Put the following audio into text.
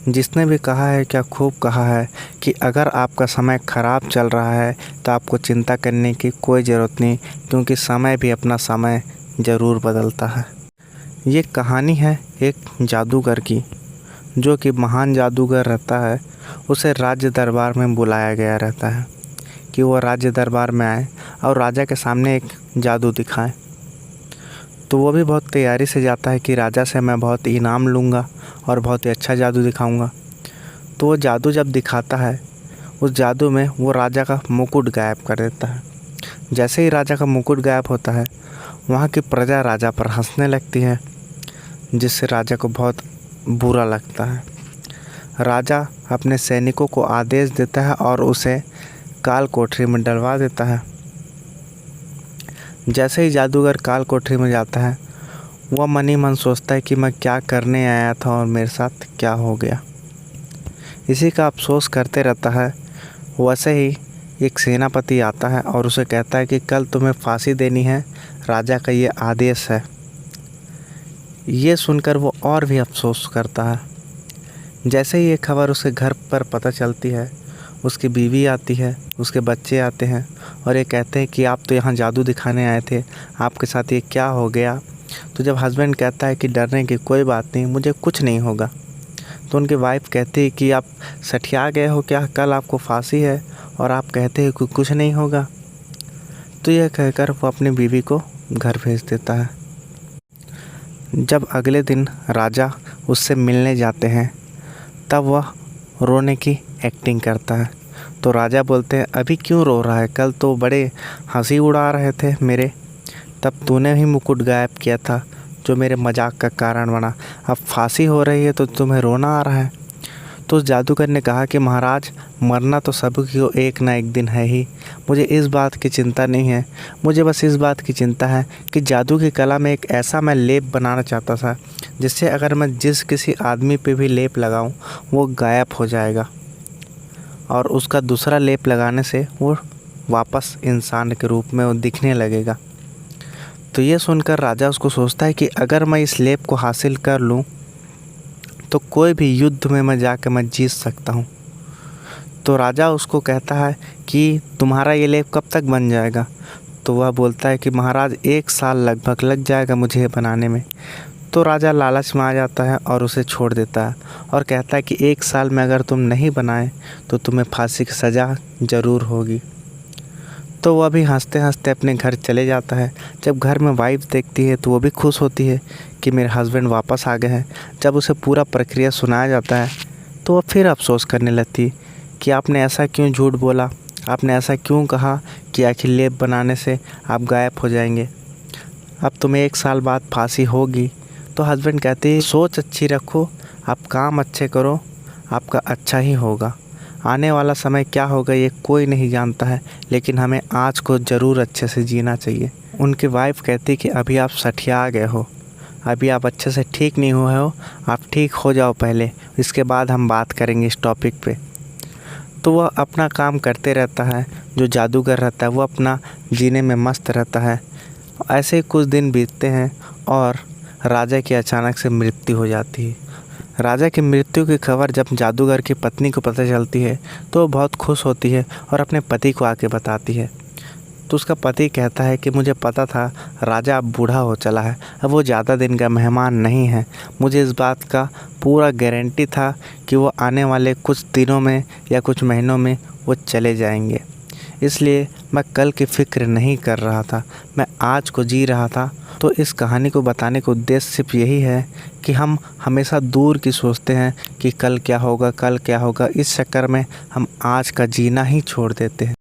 जिसने भी कहा है क्या खूब कहा है कि अगर आपका समय ख़राब चल रहा है तो आपको चिंता करने की कोई ज़रूरत नहीं, क्योंकि समय भी अपना समय ज़रूर बदलता है। ये कहानी है एक जादूगर की, जो कि महान जादूगर रहता है। उसे राज्य दरबार में बुलाया गया रहता है कि वो राज्य दरबार में आए और राजा के सामने एक जादू दिखाए। तो वो भी बहुत तैयारी से जाता है कि राजा से मैं बहुत इनाम लूँगा और बहुत ही अच्छा जादू दिखाऊंगा। तो वो जादू जब दिखाता है, उस जादू में वो राजा का मुकुट गायब कर देता है। जैसे ही राजा का मुकुट गायब होता है, वहाँ की प्रजा राजा पर हंसने लगती है, जिससे राजा को बहुत बुरा लगता है। राजा अपने सैनिकों को आदेश देता है और उसे काल कोठरी में डलवा देता है। जैसे ही जादूगर काल कोठरी में जाता है, वह मन ही मन सोचता है कि मैं क्या करने आया था और मेरे साथ क्या हो गया। इसी का अफसोस करते रहता है। वैसे ही एक सेनापति आता है और उसे कहता है कि कल तुम्हें फांसी देनी है, राजा का ये आदेश है। ये सुनकर वो और भी अफसोस करता है। जैसे ही ये खबर उसके घर पर पता चलती है, उसकी बीवी आती है, उसके बच्चे आते हैं और ये कहते हैं कि आप तो यहाँ जादू दिखाने आए थे, आपके साथ ये क्या हो गया। तो जब हस्बैंड कहता है कि डरने की कोई बात नहीं, मुझे कुछ नहीं होगा, तो उनकी वाइफ कहती है कि आप सठिया गए हो क्या, कल आपको फांसी है और आप कहते हैं कि कुछ नहीं होगा। तो यह कहकर वो अपनी बीवी को घर भेज देता है। जब अगले दिन राजा उससे मिलने जाते हैं, तब वह रोने की एक्टिंग करता है। तो राजा बोलते हैं अभी क्यों रो रहा है, कल तो बड़े हंसी उड़ा रहे थे मेरे, तब तूने ही मुकुट गायब किया था जो मेरे मजाक का कारण बना। अब फांसी हो रही है तो तुम्हें रोना आ रहा है। तो उस जादूगर ने कहा कि महाराज, मरना तो सभी को एक ना एक दिन है ही, मुझे इस बात की चिंता नहीं है। मुझे बस इस बात की चिंता है कि जादू की कला में एक ऐसा मैं लेप बनाना चाहता था, जिससे अगर मैं जिस किसी आदमी पे भी लेप लगाऊं, वो गायब हो जाएगा और उसका दूसरा लेप लगाने से वो वापस इंसान के रूप में वो दिखने लगेगा। तो ये सुनकर राजा उसको सोचता है कि अगर मैं इस लेप को हासिल कर लूँ तो कोई भी युद्ध में मैं जाकर मैं जीत सकता हूँ। तो राजा उसको कहता है कि तुम्हारा ये लेप कब तक बन जाएगा। तो वह बोलता है कि महाराज 1 साल लगभग लग जाएगा मुझे बनाने में। तो राजा लालच में आ जाता है और उसे छोड़ देता है और कहता है कि 1 साल में अगर तुम नहीं बनाए तो तुम्हें फांसी की सज़ा ज़रूर होगी। तो वह भी हंसते हंसते अपने घर चले जाता है। जब घर में वाइफ देखती है तो वो भी खुश होती है कि मेरे हस्बैंड वापस आ गए हैं। जब उसे पूरा प्रक्रिया सुनाया जाता है तो वह फिर अफसोस करने लगती है कि आपने ऐसा क्यों झूठ बोला, आपने ऐसा क्यों कहा कि आखिर लेप बनाने से आप गायब हो जाएंगे, अब तुम्हें 1 साल बाद फांसी होगी। तो हस्बैंड कहते हैं सोच अच्छी रखो, आप काम अच्छे करो, आपका अच्छा ही होगा। आने वाला समय क्या होगा ये कोई नहीं जानता है, लेकिन हमें आज को ज़रूर अच्छे से जीना चाहिए। उनकी वाइफ कहती कि अभी आप सठिया गए हो, अभी आप अच्छे से ठीक नहीं हुए हो, आप ठीक हो जाओ पहले, इसके बाद हम बात करेंगे इस टॉपिक पे। तो वह अपना काम करते रहता है। जो जादूगर रहता है वो अपना जीने में मस्त रहता है। ऐसे ही कुछ दिन बीतते हैं और राजा की अचानक से मृत्यु हो जाती है। राजा की मृत्यु की खबर जब जादूगर की पत्नी को पता चलती है तो वो बहुत खुश होती है और अपने पति को आके बताती है। तो उसका पति कहता है कि मुझे पता था राजा अब बूढ़ा हो चला है, अब वो ज़्यादा दिन का मेहमान नहीं है। मुझे इस बात का पूरा गारंटी था कि वो आने वाले कुछ दिनों में या कुछ महीनों में वो चले जाएंगे, इसलिए मैं कल की फ़िक्र नहीं कर रहा था, मैं आज को जी रहा था। तो इस कहानी को बताने का उद्देश्य सिर्फ यही है कि हम हमेशा दूर की सोचते हैं कि कल क्या होगा, कल क्या होगा। इस चक्कर में हम आज का जीना ही छोड़ देते हैं।